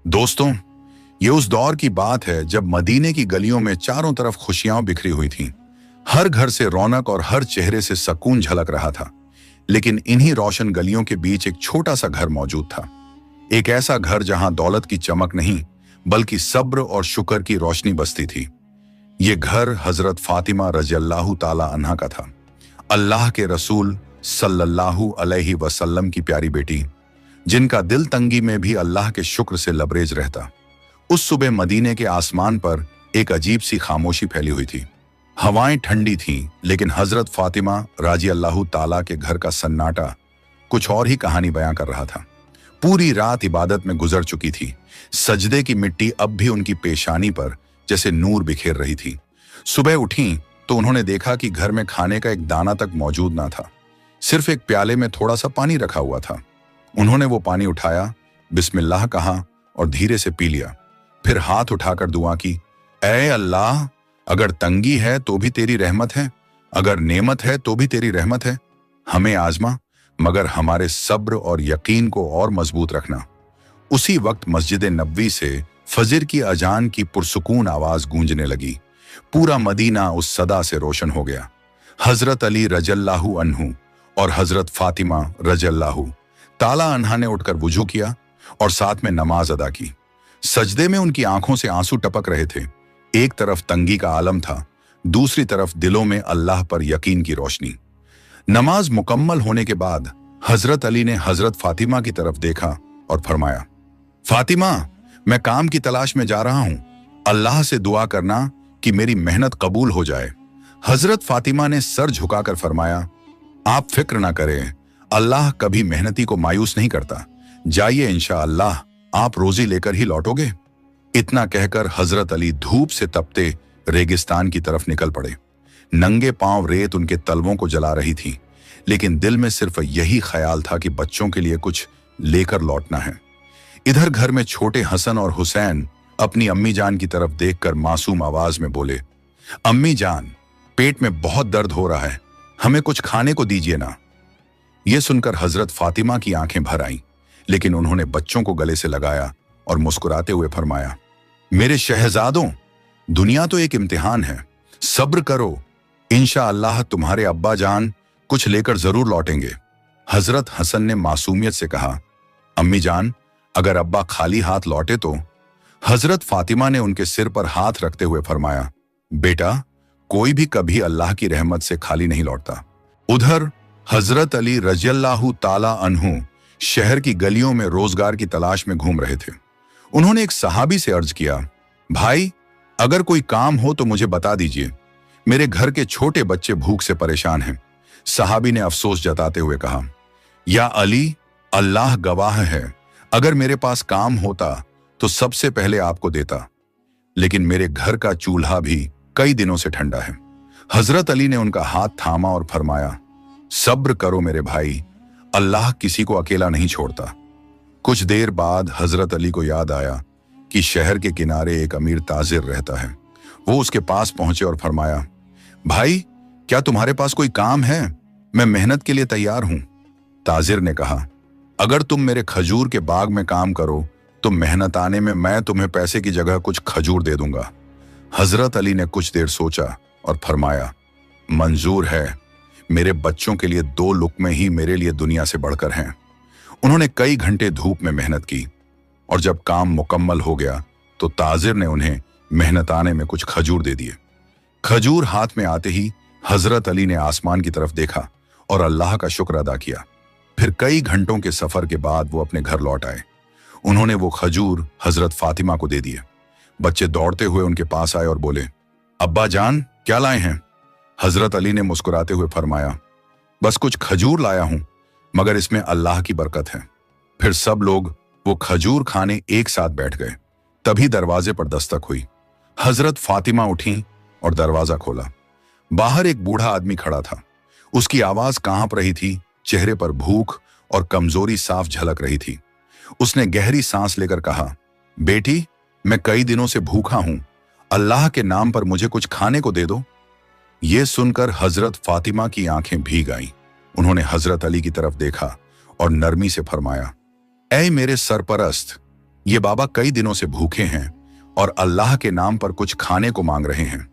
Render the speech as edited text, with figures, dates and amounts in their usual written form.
दोस्तों, ये उस दौर की बात है जब मदीने की गलियों में चारों तरफ खुशियां बिखरी हुई थीं। हर घर से रौनक और हर चेहरे से सुकून झलक रहा था। लेकिन इन्हीं रोशन गलियों के बीच एक छोटा सा घर मौजूद था। एक ऐसा घर जहां दौलत की चमक नहीं, बल्कि सब्र और शुक्र की रोशनी बसती थी। ये घर हजरत फातिमा रज़ियल्लाहु ताला अन्हा का था, अल्लाह के रसूल सल्लल्लाहु अलैहि वसल्लम की प्यारी बेटी, जिनका दिल तंगी में भी अल्लाह के शुक्र से लबरेज रहता। उस सुबह मदीने के आसमान पर एक अजीब सी खामोशी फैली हुई थी। हवाएं ठंडी थीं, लेकिन हजरत फातिमा रज़ियल्लाहु ताला के घर का सन्नाटा कुछ और ही कहानी बयां कर रहा था। पूरी रात इबादत में गुजर चुकी थी। सजदे की मिट्टी अब भी उनकी पेशानी पर जैसे नूर बिखेर रही थी। सुबह उठी तो उन्होंने देखा कि घर में खाने का एक दाना तक मौजूद ना था। सिर्फ एक प्याले में थोड़ा सा पानी रखा हुआ था। उन्होंने वो पानी उठाया, बिस्मिल्लाह कहा और धीरे से पी लिया। फिर हाथ उठाकर दुआ की, ऐ अल्लाह, अगर तंगी है तो भी तेरी रहमत है, अगर नेमत है तो भी तेरी रहमत है। हमें आजमा, मगर हमारे सब्र और यकीन को और मजबूत रखना। उसी वक्त मस्जिद नबवी से फजर की अजान की पुरसुकून आवाज गूंजने लगी। पूरा मदीना उस सदा से रोशन हो गया। हजरत अली रज़ियल्लाहु अन्हु और हजरत फातिमा रज़ियल्लाहु ताला अन्हा ने उठकर वुजू किया और साथ में नमाज अदा की। सजदे में उनकी आंखों से आंसू टपक रहे थे। एक तरफ तंगी का आलम था, दूसरी तरफ दिलों में अल्लाह पर यकीन की रोशनी। नमाज मुकम्मल होने के बाद हजरत अली ने हजरत फातिमा की तरफ देखा और फरमाया, फातिमा, मैं काम की तलाश में जा रहा हूं, अल्लाह से दुआ करना कि मेरी मेहनत कबूल हो जाए। हजरत फातिमा ने सर झुकाकर फरमाया, आप फिक्र ना करें, अल्लाह कभी मेहनती को मायूस नहीं करता। जाइए, इंशाअल्लाह आप रोजी लेकर ही लौटोगे। इतना कहकर हजरत अली धूप से तपते रेगिस्तान की तरफ निकल पड़े। नंगे पांव रेत उनके तलवों को जला रही थी, लेकिन दिल में सिर्फ यही ख्याल था कि बच्चों के लिए कुछ लेकर लौटना है। इधर घर में छोटे हसन और हुसैन अपनी अम्मी जान की तरफ देखकर मासूम आवाज में बोले, अम्मी जान, पेट में बहुत दर्द हो रहा है, हमें कुछ खाने को दीजिए ना। यह सुनकर हजरत फातिमा की आंखें भर आईं, लेकिन उन्होंने बच्चों को गले से लगाया और मुस्कुराते हुए फरमाया, मेरे शहजादों, दुनिया तो एक इम्तिहान है, सब्र करो, इंशाअल्लाह तुम्हारे अब्बा जान कुछ लेकर जरूर लौटेंगे। हजरत हसन ने मासूमियत से कहा, अम्मी जान, अगर अब्बा खाली हाथ लौटे तो? हजरत फातिमा ने उनके सिर पर हाथ रखते हुए फरमाया, बेटा, कोई भी कभी अल्लाह की रहमत से खाली नहीं लौटता। उधर हजरत अली रज़ियल्लाहु ताला अन्हु शहर की गलियों में रोजगार की तलाश में घूम रहे थे। उन्होंने एक सहाबी से अर्ज किया, भाई, अगर कोई काम हो तो मुझे बता दीजिए, मेरे घर के छोटे बच्चे भूख से परेशान हैं। सहाबी ने अफसोस जताते हुए कहा, या अली, अल्लाह गवाह है, अगर मेरे पास काम होता तो सबसे पहले आपको देता, लेकिन मेरे घर का चूल्हा भी कई दिनों से ठंडा है। हजरत अली ने उनका हाथ थामा और फरमाया, सब्र करो मेरे भाई, अल्लाह किसी को अकेला नहीं छोड़ता। कुछ देर बाद हजरत अली को याद आया कि शहर के किनारे एक अमीर ताजिर रहता है। वो उसके पास पहुंचे और फरमाया, भाई, क्या तुम्हारे पास कोई काम है? मैं मेहनत के लिए तैयार हूं। ताजिर ने कहा, अगर तुम मेरे खजूर के बाग में काम करो तो मेहनत आने में मैं तुम्हें पैसे की जगह कुछ खजूर दे दूंगा। हजरत अली ने कुछ देर सोचा और फरमाया, मंजूर है, मेरे बच्चों के लिए 2 लुक़्मे ही मेरे लिए दुनिया से बढ़कर हैं। उन्होंने कई घंटे धूप में मेहनत की और जब काम मुकम्मल हो गया तो ताजिर ने उन्हें मेहनत आने में कुछ खजूर दे दिए। खजूर हाथ में आते ही हजरत अली ने आसमान की तरफ देखा और अल्लाह का शुक्र अदा किया। फिर कई घंटों के सफर के बाद वो अपने घर लौट आए। उन्होंने वो खजूर हजरत फातिमा को दे दिए। बच्चे दौड़ते हुए उनके पास आए और बोले, अब्बा जान, क्या लाए हैं? हजरत अली ने मुस्कुराते हुए फरमाया, बस कुछ खजूर लाया हूं, मगर इसमें अल्लाह की बरकत है। फिर सब लोग वो खजूर खाने एक साथ बैठ गए। तभी दरवाजे पर दस्तक हुई। हजरत फातिमा उठी और दरवाजा खोला। बाहर एक बूढ़ा आदमी खड़ा था। उसकी आवाज कांप रही थी, चेहरे पर भूख और कमजोरी साफ झलक रही थी। उसने गहरी सांस लेकर कहा, बेटी, मैं कई दिनों से भूखा हूं, अल्लाह के नाम पर मुझे कुछ खाने को दे दो। ये सुनकर हजरत फातिमा की आंखें भीग आईं। उन्होंने हजरत अली की तरफ देखा और नरमी से फरमाया, ऐ मेरे सरपरस्त, ये बाबा कई दिनों से भूखे हैं और अल्लाह के नाम पर कुछ खाने को मांग रहे हैं।